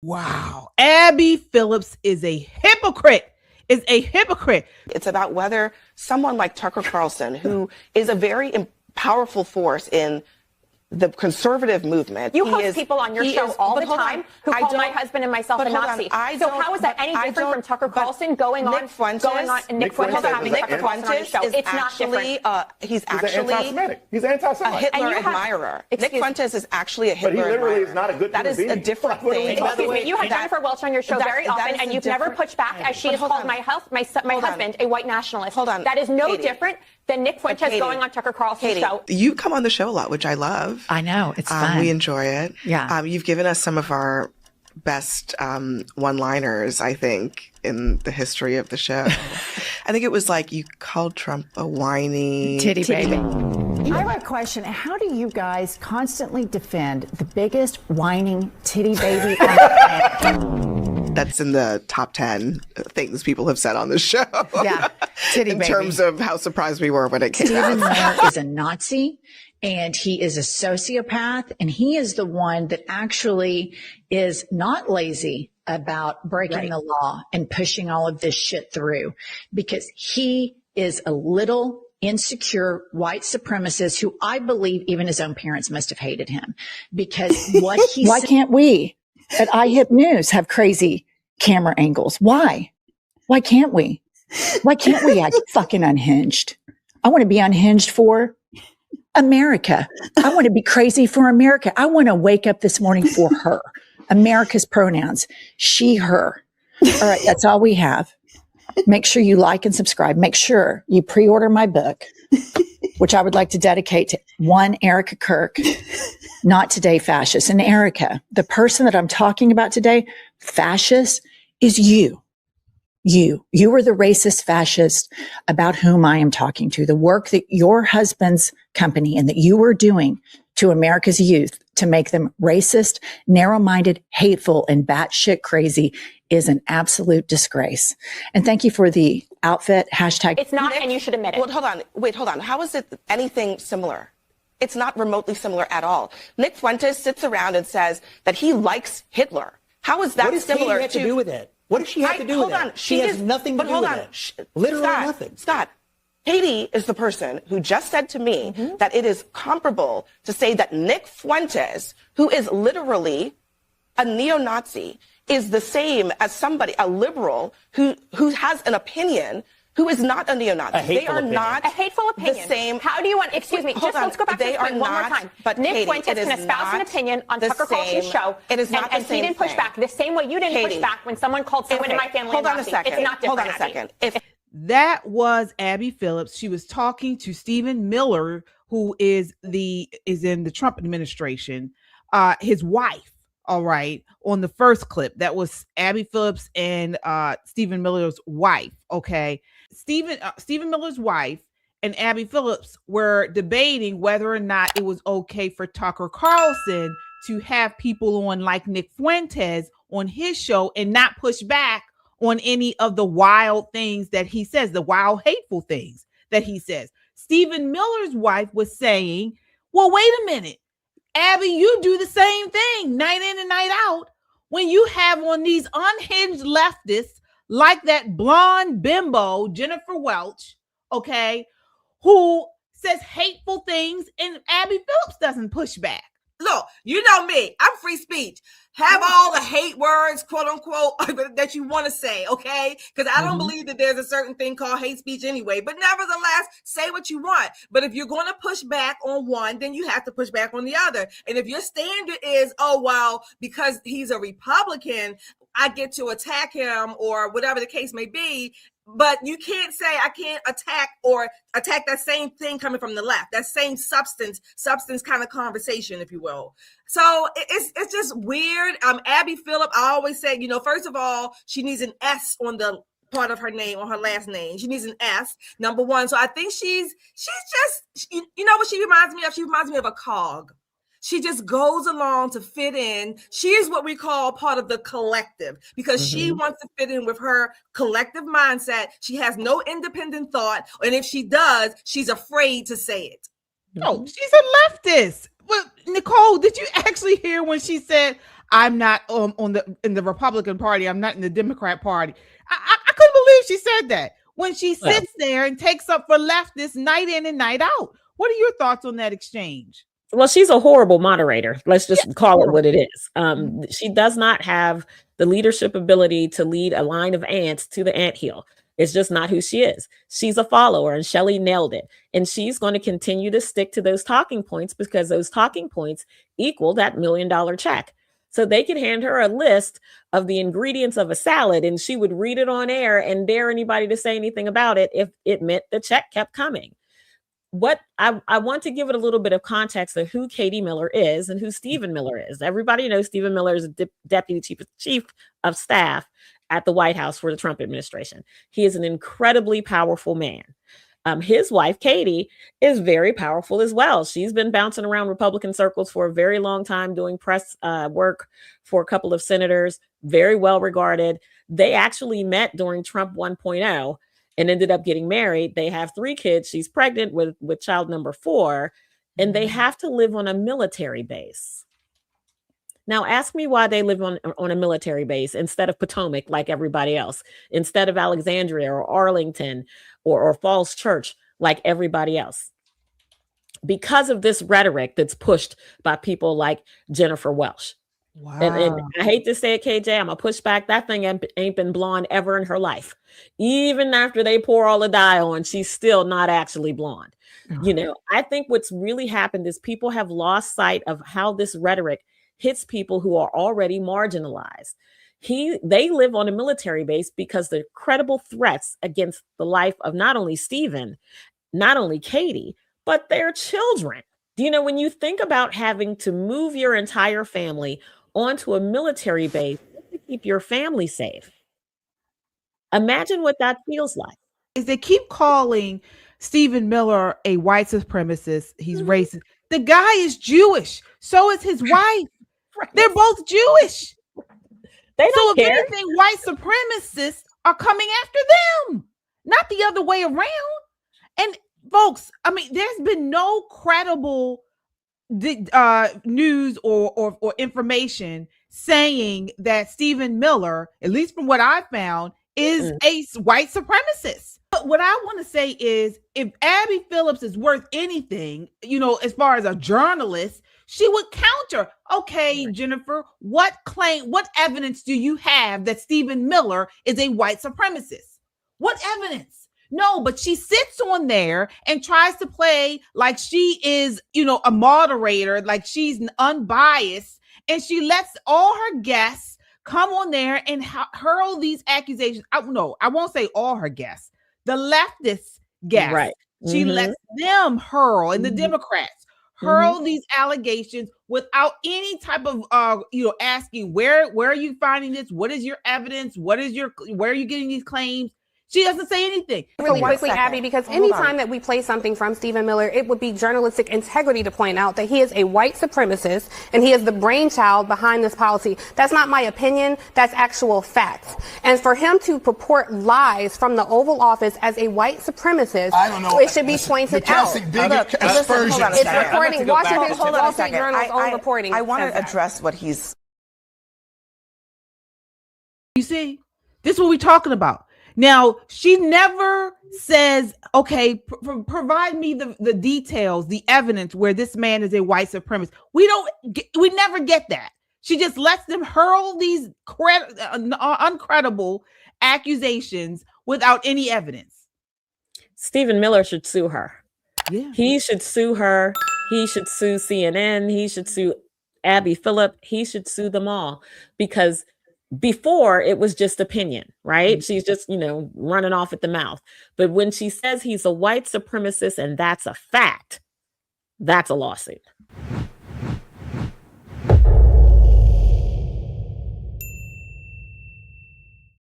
Wow. Abby Phillips is a hypocrite. It's about whether someone like Tucker Carlson, who is a very powerful force in the conservative movement. You host people on your show all the time who call my husband and myself a Nazi. So how is that any different from Tucker Carlson going on Nick Fuentes having Tucker Carlson on his show? It's not different. He's actually anti-Semitic. He's anti-Semite. A Hitler admirer. Nick Fuentes is actually a Hitler admirer. But he literally is not a good human being. That is a different thing. Excuse me, you have Jennifer Welch on your show very often, and you've never pushed back as she has called my husband a white nationalist. Hold on. That is no different than Nick Fuentes going on Tucker Carlson's show. You come on the show a lot, which I love. I know. It's fun. We enjoy it. Yeah. You've given us some of our best one-liners, I think, in the history of the show. I think it was like you called Trump a whiny titty baby. I have a question. How do you guys constantly defend the biggest whining titty baby on the planet? That's in the top 10 things people have said on the show. Yeah, titty in baby. terms of how surprised we were when it came out. Stephen Miller is a Nazi. And he is a sociopath, and he is the one that actually is not lazy about breaking the law and pushing all of this shit through, because he is a little insecure white supremacist who I believe even his own parents must have hated him, because what he Why can't we at iHip News have crazy camera angles? Why can't we? Why can't we act fucking unhinged? I want to be unhinged for America. I want to be crazy for America. I want to wake up this morning for her. America's pronouns. She, her. All right. That's all we have. Make sure you like and subscribe. Make sure you pre-order my book, which I would like to dedicate to one Erica Kirk, Not Today Fascist. And Erica, the person that I'm talking about today, fascist, is you. You are the racist fascist about whom I am talking to. The work that your husband's company and that you are doing to America's youth to make them racist, narrow-minded, hateful, and batshit crazy is an absolute disgrace. And thank you for the outfit hashtag. It's not, and you should admit it. Well, hold on. How is it anything similar? It's not remotely similar at all. Nick Fuentes sits around and says that he likes Hitler. How is that what does similar Katie have to do with it? What does she have to do with it? She has nothing to do with it. Literally nothing. Scott, Katie is the person who just said to me that it is comparable to say that Nick Fuentes, who is literally a neo-Nazi, is the same as somebody, a liberal, who has an opinion, who is not a neo-Nazi. They are not a hateful opinion. The same. How do you want? Excuse me. Let's go back to this point one more time. But Nick Katie, Fuentes can espouse an opinion on Tucker Carlson's show. It is not and the same. he didn't push back the same way you didn't push back when someone called someone in my family a Nazi. Hold on a second. It's not different. Hold on a second. That was Abby Phillips. She was talking to Stephen Miller, who is in the Trump administration, his wife. All right, on the first clip, that was Abby Phillips and Stephen Miller's wife. Okay, Stephen Miller's wife and Abby Phillips were debating whether or not it was okay for Tucker Carlson to have people on like Nick Fuentes on his show and not push back on any of the wild things that he says, the wild, hateful things that he says. Stephen Miller's wife was saying, well, wait a minute, Abby, you do the same thing night in and night out when you have on these unhinged leftists like that blonde bimbo, Jennifer Welch, okay, who says hateful things, and Abby Phillips doesn't push back. Look, you know me. I'm free speech. Have all the hate words, quote unquote, that you want to say, okay? Because I don't believe that there's a certain thing called hate speech anyway. But nevertheless, say what you want. But if you're going to push back on one, then you have to push back on the other. And if your standard is, oh, well, because he's a Republican, I get to attack him or whatever the case may be. But you can't say I can't attack that same thing coming from the left, that same substance kind of conversation, if you will. So it's just weird. Abby Phillip, I always say, first of all, she needs an S on the part of her name, on her last name. She needs an S, number one. So I think she's just, you know what she reminds me of? She reminds me of a cog. She just goes along to fit in. She is what we call part of the collective because she wants to fit in with her collective mindset. She has no independent thought. And if she does, she's afraid to say it. No, she's a leftist. Well, Nicole, did you actually hear when she said, I'm not in the Republican Party. I'm not in the Democrat Party. I couldn't believe she said that when she sits there and takes up for leftists night in and night out. What are your thoughts on that exchange? Well, she's a horrible moderator. Let's just call it what it is. She does not have the leadership ability to lead a line of ants to the anthill. It's just not who she is. She's a follower, and Shelley nailed it. And she's going to continue to stick to those talking points because those talking points equal that $1 million check. So they could hand her a list of the ingredients of a salad, and she would read it on air and dare anybody to say anything about it if it meant the check kept coming. What I want to give it a little bit of context of who Katie Miller is and who Stephen Miller is. Everybody knows Stephen Miller is a deputy chief of staff at the White House for the Trump administration. He is an incredibly powerful man. His wife, Katie, is very powerful as well. She's been bouncing around Republican circles for a very long time, doing press work for a couple of senators, very well regarded. They actually met during Trump 1.0 and ended up getting married. They have 3 kids. She's pregnant with child number 4, and they have to live on a military base. Now, ask me why they live on a military base instead of Potomac, like everybody else, instead of Alexandria or Arlington or Falls Church, like everybody else. Because of this rhetoric that's pushed by people like Jennifer Welch. Wow. And I hate to say it, KJ, I'm going to push back. That thing ain't been blonde ever in her life. Even after they pour all the dye on, she's still not actually blonde. You know, I think what's really happened is people have lost sight of how this rhetoric hits people who are already marginalized. They live on a military base because the credible threats against the life of not only Stephen, not only Katie, but their children. Do you know, when you think about having to move your entire family onto a military base to keep your family safe, imagine what that feels like. Is they keep calling Stephen Miller a white supremacist. He's racist. The guy is Jewish. So is his wife. They're both Jewish. They don't care. If anything, white supremacists are coming after them, not the other way around. And folks, I mean, there's been no credible news or information saying that Stephen Miller, at least from what I found, is a white supremacist. But what I want to say is, if Abby Phillips is worth anything, you know, as far as a journalist, she would counter. Okay, Jennifer, what evidence do you have that Stephen Miller is a white supremacist? What evidence? No, but she sits on there and tries to play like she is, you know, a moderator, like she's unbiased, and she lets all her guests come on there and hurl these accusations. I won't say all her guests, the leftist guests. Right. She lets them hurl, and the Democrats hurl these allegations without any type of asking where are you finding this? What is your evidence? Where are you getting these claims? She doesn't say anything. Really quickly, Abby, because anytime that we play something from Stephen Miller, it would be journalistic integrity to point out that he is a white supremacist and he is the brainchild behind this policy. That's not my opinion. That's actual facts. And for him to purport lies from the Oval Office as a white supremacist, I don't know. It should be pointed out. Look, aspersion. It's reporting. Washington Wall Street Journal's own reporting. I want to address what he's. You see, this is what we're talking about. Now, she never says, okay, provide me the details, the evidence where this man is a white supremacist. We never get that. She just lets them hurl these uncredible accusations without any evidence. Stephen Miller should sue her. Yeah. He should sue her. He should sue CNN. He should sue Abby Phillip. He should sue them all, because before it was just opinion, right? She's just, running off at the mouth. But when she says he's a white supremacist and that's a fact, that's a lawsuit.